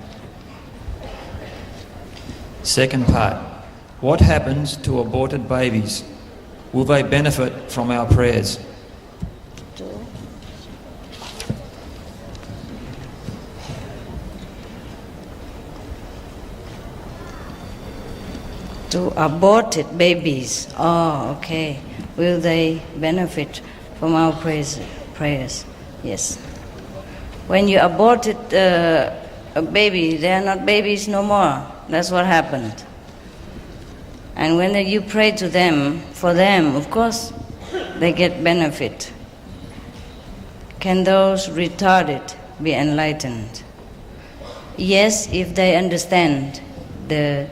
Second part, what happens to aborted babies? Will they benefit from our prayers? To aborted babies. Oh, okay. Will they benefit from our prayers? Yes. When you aborted a baby, they are not babies no more. That's what happened. And when you pray to them, for them, of course, they get benefit. Can those retarded be enlightened? Yes, if they understand the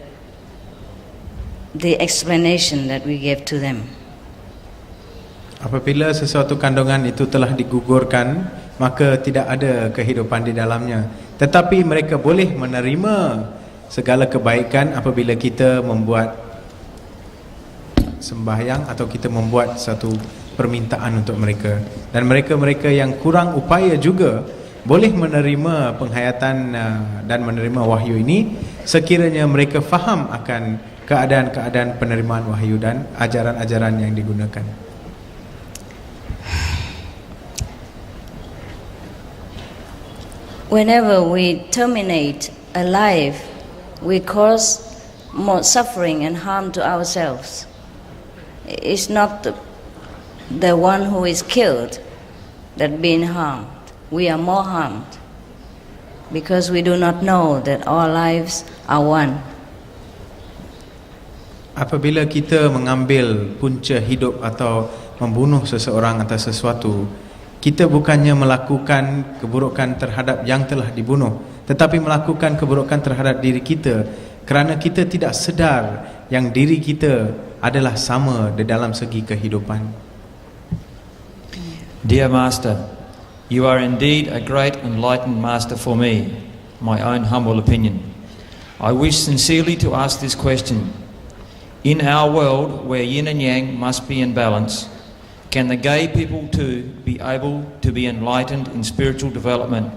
explanation that we gave to them. Apabila sesuatu kandungan itu telah digugurkan, maka tidak ada kehidupan di dalamnya. Tetapi mereka boleh menerima segala kebaikan apabila kita membuat sembahyang atau kita membuat satu permintaan untuk mereka. Dan mereka-mereka yang kurang upaya juga boleh menerima penghayatan dan menerima wahyu ini sekiranya mereka faham akan keadaan-keadaan penerimaan wahyu dan ajaran-ajaran yang digunakan. Whenever we terminate a life, we cause more suffering and harm to ourselves. It's not the one who is killed that being harmed. We are more harmed because we do not know that all lives are one. Apabila kita mengambil punca hidup atau membunuh seseorang atas sesuatu, kita bukannya melakukan keburukan terhadap yang telah dibunuh, tetapi melakukan keburukan terhadap diri kita kerana kita tidak sedar yang diri kita adalah sama di dalam segi kehidupan. Dear Master, you are indeed a great enlightened master for me, my own humble opinion. I wish sincerely to ask this question. In our world where yin and yang must be in balance, can the gay people too be able to be enlightened in spiritual development?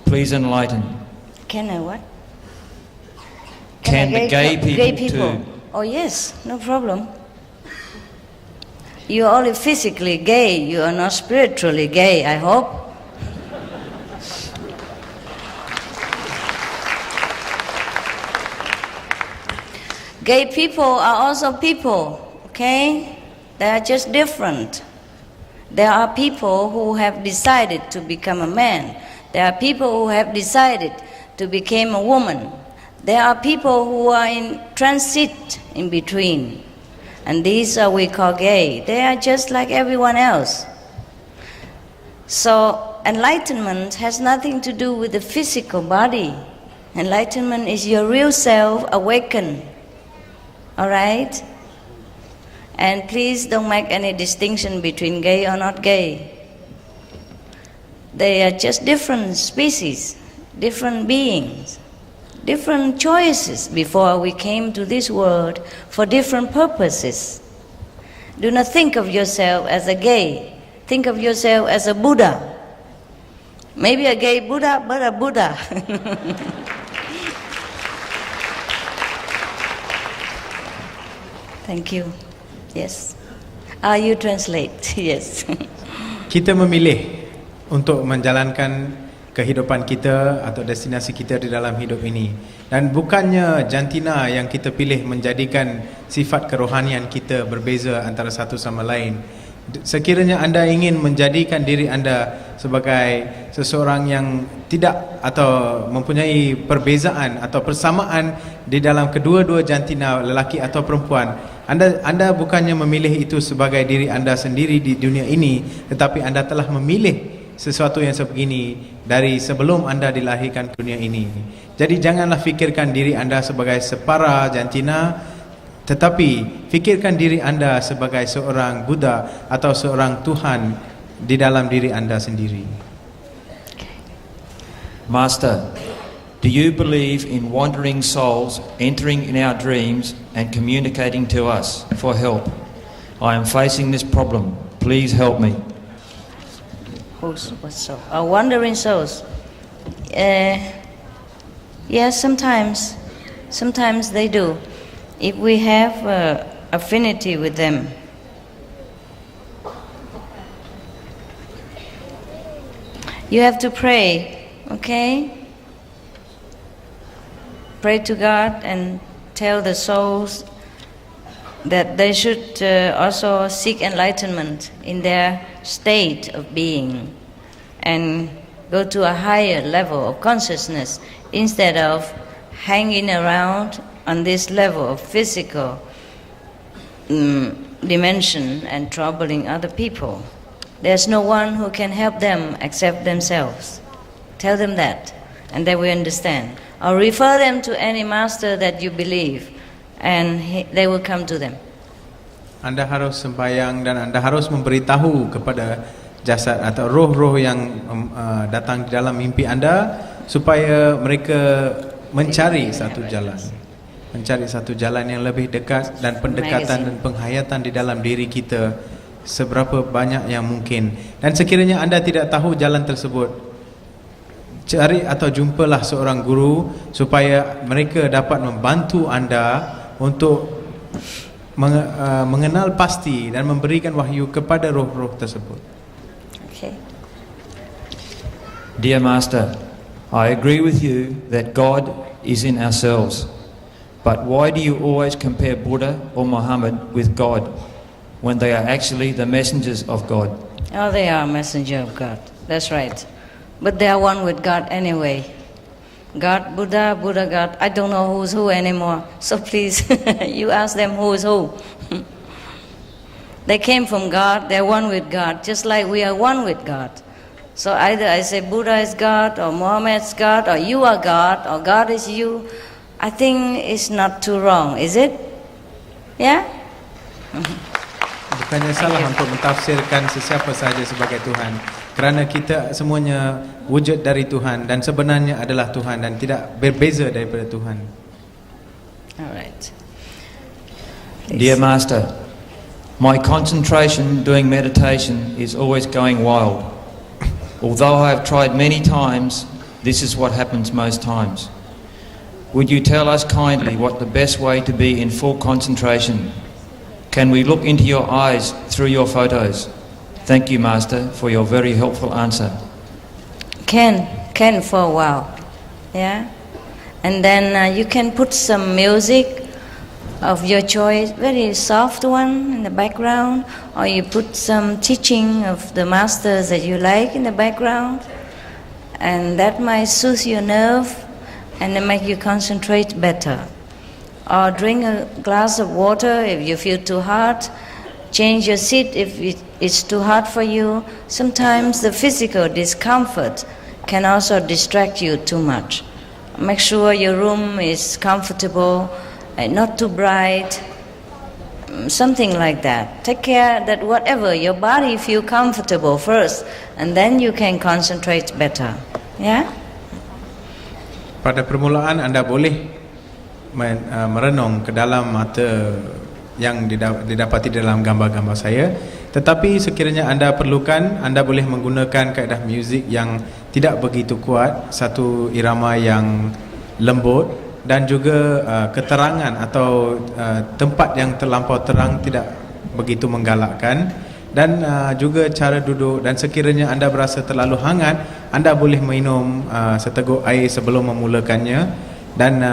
Please enlighten. Can I what? Can the gay people too? Oh yes, no problem. You're only physically gay, you are not spiritually gay, I hope. Gay people are also people, okay? They are just different. There are people who have decided to become a man. There are people who have decided to become a woman. There are people who are in transit in between. And these are we call gay. They are just like everyone else. So enlightenment has nothing to do with the physical body. Enlightenment is your real self awakened. All right? And please don't make any distinction between gay or not gay. They are just different species, different beings, different choices before we came to this world for different purposes. Do not think of yourself as a gay. Think of yourself as a Buddha. Maybe a gay Buddha, but a Buddha. Thank you. Yes. You translate. Yes. Kita memilih untuk menjalankan kehidupan kita atau destinasi kita di dalam hidup ini. Dan bukannya jantina yang kita pilih menjadikan sifat kerohanian kita berbeza antara satu sama lain. Sekiranya anda ingin menjadikan diri anda sebagai seseorang yang tidak atau mempunyai perbezaan atau persamaan di dalam kedua-dua jantina, lelaki atau perempuan, anda bukannya memilih itu sebagai diri anda sendiri di dunia ini, tetapi anda telah memilih sesuatu yang sebegini dari sebelum anda dilahirkan ke dunia ini. Jadi janganlah fikirkan diri anda sebagai separa jantina, tetapi fikirkan diri anda sebagai seorang Buddha atau seorang Tuhan di dalam diri anda sendiri. Master, do you believe in wandering souls entering in our dreams and communicating to us for help? I am facing this problem. Please help me. What soul? Wandering souls. Yes, sometimes they do. If we have affinity with them. You have to pray, okay? Pray to God and tell the souls that they should also seek enlightenment in their state of being and go to a higher level of consciousness instead of hanging around on this level of physical dimension and troubling other people. There's no one who can help them except themselves. Tell them that, and they will understand. Or refer them to any master that you believe, and they will come to them. Anda harus sembahyang dan anda harus memberitahu kepada jasad atau roh-roh yang datang di dalam mimpi anda supaya mereka mencari satu jalan yang lebih dekat dan pendekatan dan penghayatan di dalam diri kita seberapa banyak yang mungkin. Dan sekiranya anda tidak tahu jalan tersebut, cari atau jumpalah seorang guru supaya mereka dapat membantu anda untuk mengenal pasti dan memberikan wahyu kepada roh-roh tersebut. Okay. Dear Master, I agree with you that God is in ourselves. But why do you always compare Buddha or Muhammad with God when they are actually the messengers of God? Oh, they are messenger of God. That's right. But they are one with God anyway. God, Buddha, Buddha, God. I don't know who's who anymore. So please, you ask them who is who. They came from God. They're one with God, just like we are one with God. So either I say Buddha is God, or Muhammad is God, or you are God, or God is you. I think it's not too wrong, is it? Yeah? Bukannya salah untuk mentafsirkan sesiapa sahaja sebagai Tuhan, kerana kita semuanya wujud dari Tuhan dan sebenarnya adalah Tuhan dan tidak berbeza daripada Tuhan. Alright. Dear Master, my concentration doing meditation is always going wild. Although I have tried many times, this is what happens most times. Would you tell us kindly what the best way to be in full concentration? Can we look into your eyes through your photos. Thank you, Master, for your very helpful answer. Can for a while, yeah, and then you can put some music of your choice, very soft one in the background, or you put some teaching of the masters that you like in the background, and that might soothe your nerve and then make you concentrate better. Or drink a glass of water if you feel too hot. Change your seat if it's too hot for you. Sometimes the physical discomfort can also distract you too much. Make sure your room is comfortable and not too bright, something like that. Take care that whatever, your body feel comfortable first, and then you can concentrate better. Yeah? Pada permulaan anda boleh merenung ke dalam mata yang didapati dalam gambar-gambar saya, tetapi sekiranya anda perlukan, anda boleh menggunakan kaedah muzik yang tidak begitu kuat, satu irama yang lembut, dan juga keterangan atau tempat yang terlampau terang tidak begitu menggalakkan, dan juga cara duduk. Dan sekiranya anda berasa terlalu hangat, anda boleh minum seteguk air sebelum memulakannya. Dan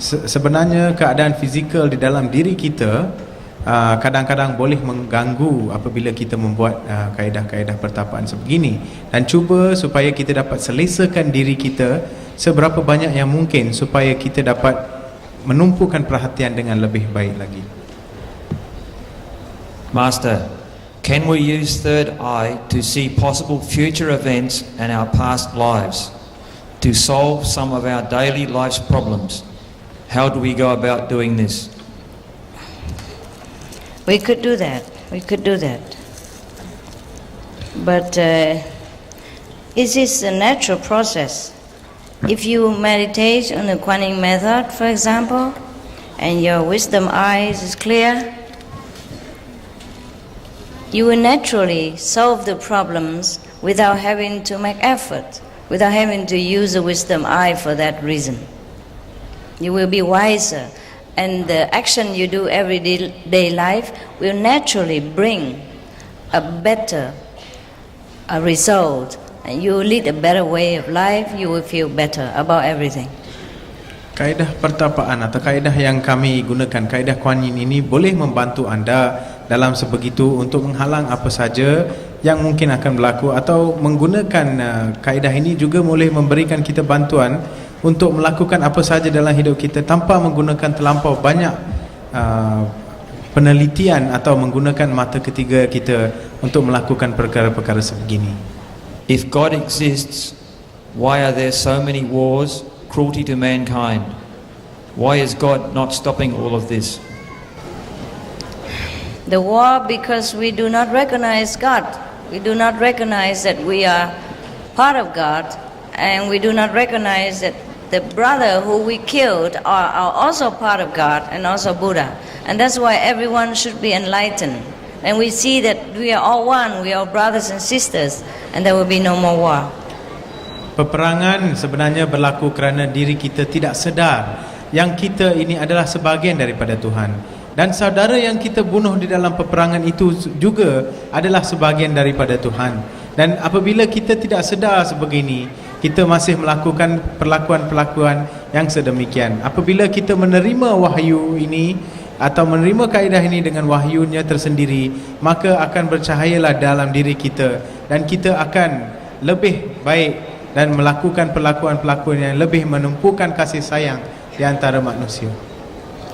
sebenarnya keadaan fizikal di dalam diri kita kadang-kadang boleh mengganggu apabila kita membuat kaedah-kaedah pertapaan sebegini, dan cuba supaya kita dapat selesakan diri kita seberapa banyak yang mungkin supaya kita dapat menumpukan perhatian dengan lebih baik lagi. Master, can we use third eye to see possible future events and our past lives to solve some of our daily life's problems? How do we go about doing this? We could do that. But it is a natural process. If you meditate on the Kuan method, for example, and your wisdom eyes is clear, you will naturally solve the problems without having to make effort, without having to use the wisdom eye for that reason. You will be wiser, and the action you do every day life will naturally bring a better result, and you will lead a better way of life. You will feel better about everything. Kaedah pertapaan atau kaedah yang kami gunakan, kaedah Kuan Yin ini boleh membantu anda dalam sebegitu untuk menghalang apa saja yang mungkin akan berlaku, atau menggunakan kaedah ini juga boleh memberikan kita bantuan untuk melakukan apa saja dalam hidup kita tanpa menggunakan terlampau banyak penelitian atau menggunakan mata ketiga kita untuk melakukan perkara-perkara sebegini. If God exists, why are there so many wars, cruelty to mankind? Why is God not stopping all of this? The war, because we do not recognize God. We do not recognize that we are part of God, and we do not recognize that the brother who we killed are also part of God and also Buddha. And that's why everyone should be enlightened. And we see that we are all one, we are brothers and sisters, and there will be no more war. Peperangan sebenarnya berlaku kerana diri kita tidak sedar yang kita ini adalah sebahagian daripada Tuhan, dan saudara yang kita bunuh di dalam peperangan itu juga adalah sebahagian daripada Tuhan. Dan apabila kita tidak sedar sebegini, kita masih melakukan perlakuan-perlakuan yang sedemikian. Apabila kita menerima wahyu ini atau menerima kaedah ini dengan wahyunya tersendiri, maka akan bercahayalah dalam diri kita, dan kita akan lebih baik dan melakukan perlakuan-perlakuan yang lebih menumpukan kasih sayang di antara manusia.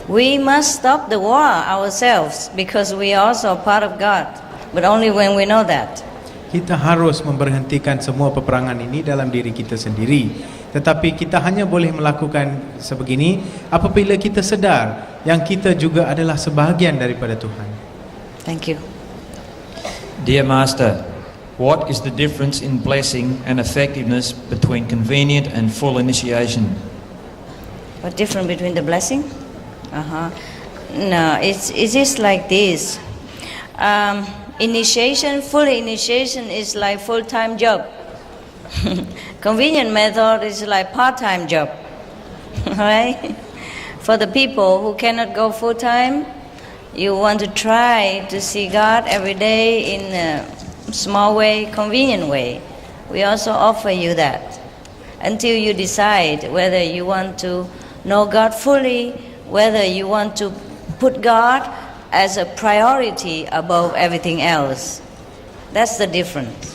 We must stop the war ourselves because we are also part of God, but only when we know that. Kita harus memberhentikan semua peperangan ini dalam diri kita sendiri, tetapi kita hanya boleh melakukan sebegini apabila kita sedar yang kita juga adalah sebahagian daripada Tuhan. Thank you. Dear Master, what is the difference in blessing and effectiveness between convenient and full initiation? What difference between the blessing? No, it's just like this. Initiation, full initiation is like full-time job. Convenient method is like part-time job. Right? For the people who cannot go full-time, you want to try to see God every day in a small way, convenient way, we also offer you that until you decide whether you want to know God fully, whether you want to put God as a priority above everything else. That's the difference.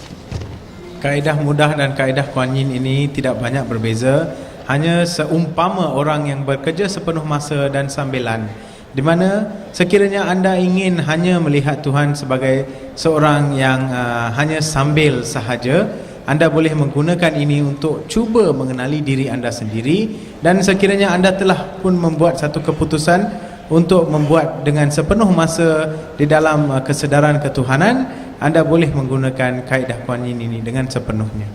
Kaedah mudah dan kaedah Kuan Yin ini tidak banyak berbeza, hanya seumpama orang yang bekerja sepenuh masa dan sambilan, di mana sekiranya anda ingin hanya melihat Tuhan sebagai seorang yang hanya sambil sahaja, anda boleh menggunakan ini untuk cuba mengenali diri anda sendiri, dan sekiranya anda telah pun membuat satu keputusan untuk membuat dengan sepenuh masa di dalam kesedaran ketuhanan, anda boleh menggunakan kaedah Kuan Yin ini dengan sepenuhnya.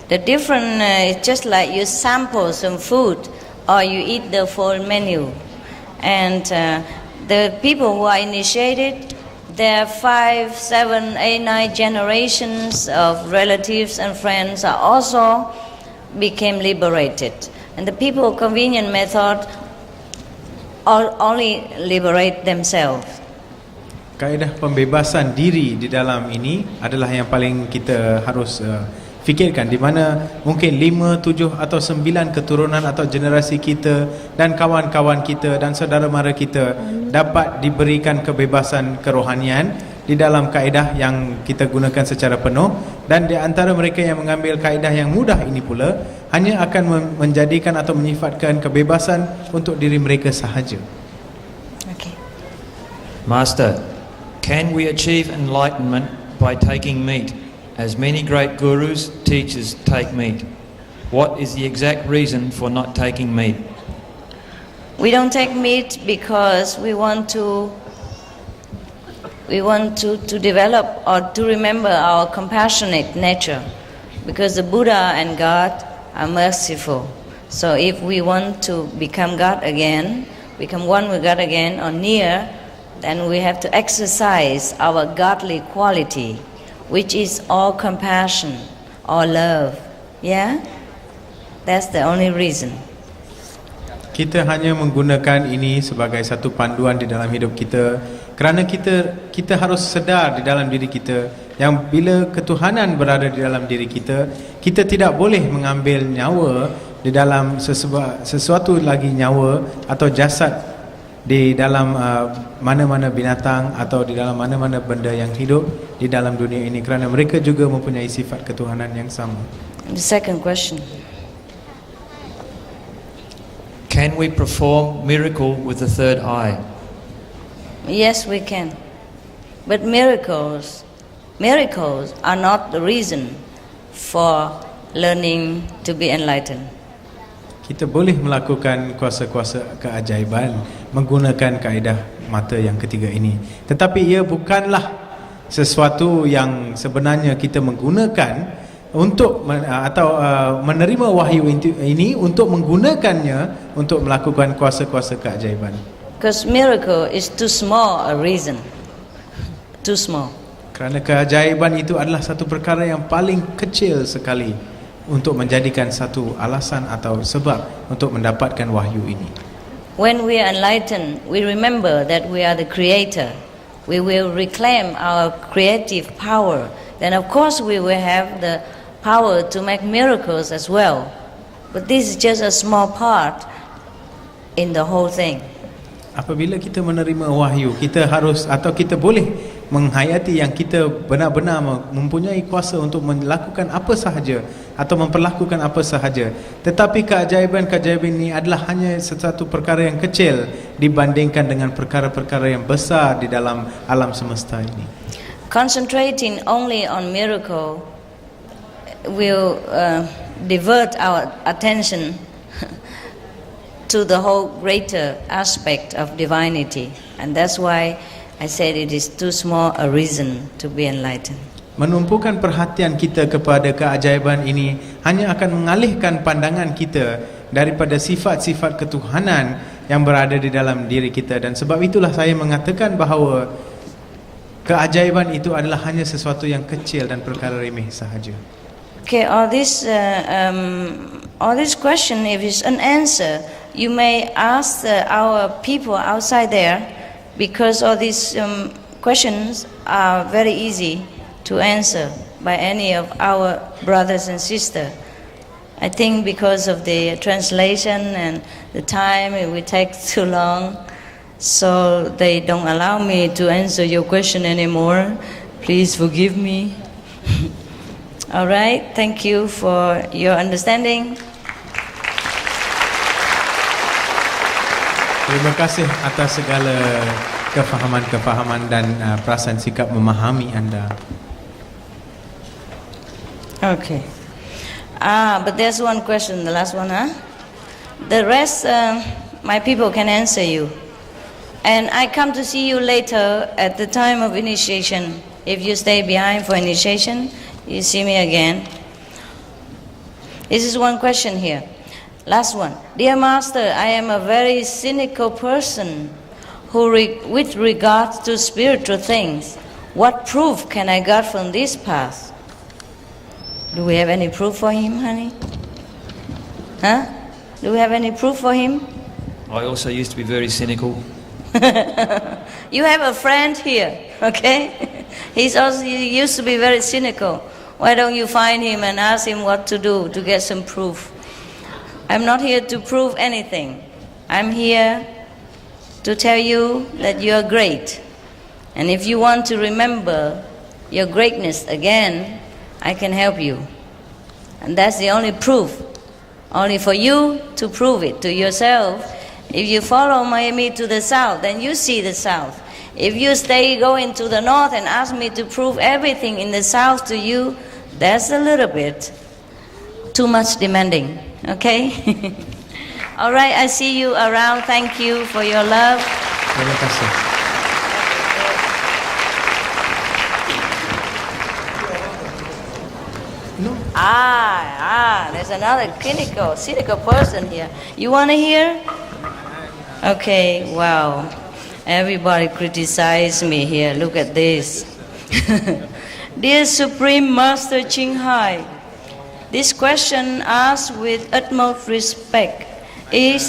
The difference is just like you sample some food or you eat the full menu. And the people who are initiated, their 5, 7, 8, 9 generations of relatives and friends are also became liberated. And the people of convenient method only liberate themselves. Kaedah pembebasan diri di dalam ini adalah yang paling kita harus fikirkan, di mana mungkin 5, 7 atau 9 keturunan atau generasi kita dan kawan-kawan kita dan saudara mara kita dapat diberikan kebebasan kerohanian di dalam kaedah yang kita gunakan secara penuh, dan di antara mereka yang mengambil kaedah yang mudah ini pula hanya akan menjadikan atau menyifatkan kebebasan untuk diri mereka sahaja. Okay. Master, can we achieve enlightenment by taking meat, as many great gurus, teachers take meat? What is the exact reason for not taking meat? We don't take meat because we want to develop or to remember our compassionate nature, because the Buddha and God are merciful. So if we want to become God again, become one with God again or near, then we have to exercise our godly quality, which is all compassion, all love. Yeah? That's the only reason. Kita hanya menggunakan ini sebagai satu panduan di dalam hidup kita, kerana kita harus sedar di dalam diri kita yang bila ketuhanan berada di dalam diri kita, kita tidak boleh mengambil nyawa di dalam sesuatu lagi nyawa atau jasad di dalam mana-mana binatang atau di dalam mana-mana benda yang hidup di dalam dunia ini, kerana mereka juga mempunyai sifat ketuhanan yang sama. The second question. Can we perform miracle with the third eye? Yes, we can. But miracles are not the reason for learning to be enlightened. Kita boleh melakukan kuasa-kuasa keajaiban menggunakan kaedah mata yang ketiga ini, tetapi ia bukanlah sesuatu yang sebenarnya kita menggunakan untuk menerima wahyu ini untuk menggunakannya untuk melakukan kuasa-kuasa keajaiban. Because miracle is too small a reason. Too small. Kerana keajaiban itu adalah satu perkara yang paling kecil sekali untuk menjadikan satu alasan atau sebab untuk mendapatkan wahyu ini. When we are enlightened, we remember that we are the creator. We will reclaim our creative power. Then of course we will have the power to make miracles as well. But this is just a small part in the whole thing. Apabila kita menerima wahyu, kita harus atau kita boleh menghayati yang kita benar-benar mempunyai kuasa untuk melakukan apa sahaja atau memperlakukan apa sahaja. Tetapi keajaiban-keajaiban ini adalah hanya satu perkara yang kecil dibandingkan dengan perkara-perkara yang besar di dalam alam semesta ini. Concentrating only on miracle will divert our attention to the whole greater aspect of divinity, and that's why I said it is too small a reason to be enlightened. Menumpukan perhatian kita kepada keajaiban ini hanya akan mengalihkan pandangan kita daripada sifat-sifat ketuhanan yang berada di dalam diri kita, dan sebab itulah saya mengatakan bahawa keajaiban itu adalah hanya sesuatu yang kecil dan perkara remeh sahaja. Okay, all this question, if it's an answer, you may ask our people outside there because all these questions are very easy to answer by any of our brothers and sisters. I think because of the translation and the time, it will take too long, so they don't allow me to answer your question anymore. Please forgive me. All right, thank you for your understanding. Terima kasih atas segala kefahaman-kefahaman dan perasaan sikap memahami anda. Okay. But there's one question, the last one, huh? The rest, my people can answer you. And I come to see you later at the time of initiation. If you stay behind for initiation, you see me again. This is one question here. Last one. Dear Master, I am a very cynical person who, with regard to spiritual things, what proof can I get from this path? Do we have any proof for him, honey? Huh? Do we have any proof for him? I also used to be very cynical. You have a friend here, okay? He used to be very cynical. Why don't you find him and ask him what to do to get some proof? I'm not here to prove anything. I'm here to tell you that you are great. And if you want to remember your greatness again, I can help you. And that's the only proof. Only for you to prove it to yourself. If you follow me to the south, then you see the south. If you stay going to the north and ask me to prove everything in the south to you, that's a little bit too much demanding. Okay? All right, I see you around. Thank you for your love. Terima kasih. There's another cynical person here. You want to hear? Okay, wow. Everybody criticize me here. Look at this. Dear Supreme Master Ching Hai, this question asked with utmost respect it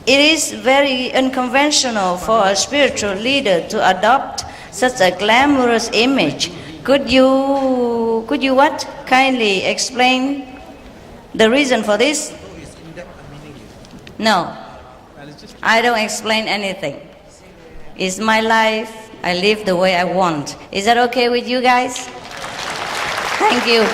is very unconventional for a spiritual leader to adopt such a glamorous image. Could you what? Kindly explain the reason for this? No, I don't explain anything. It's my life. I live the way I want. Is that okay with you guys? Thank you.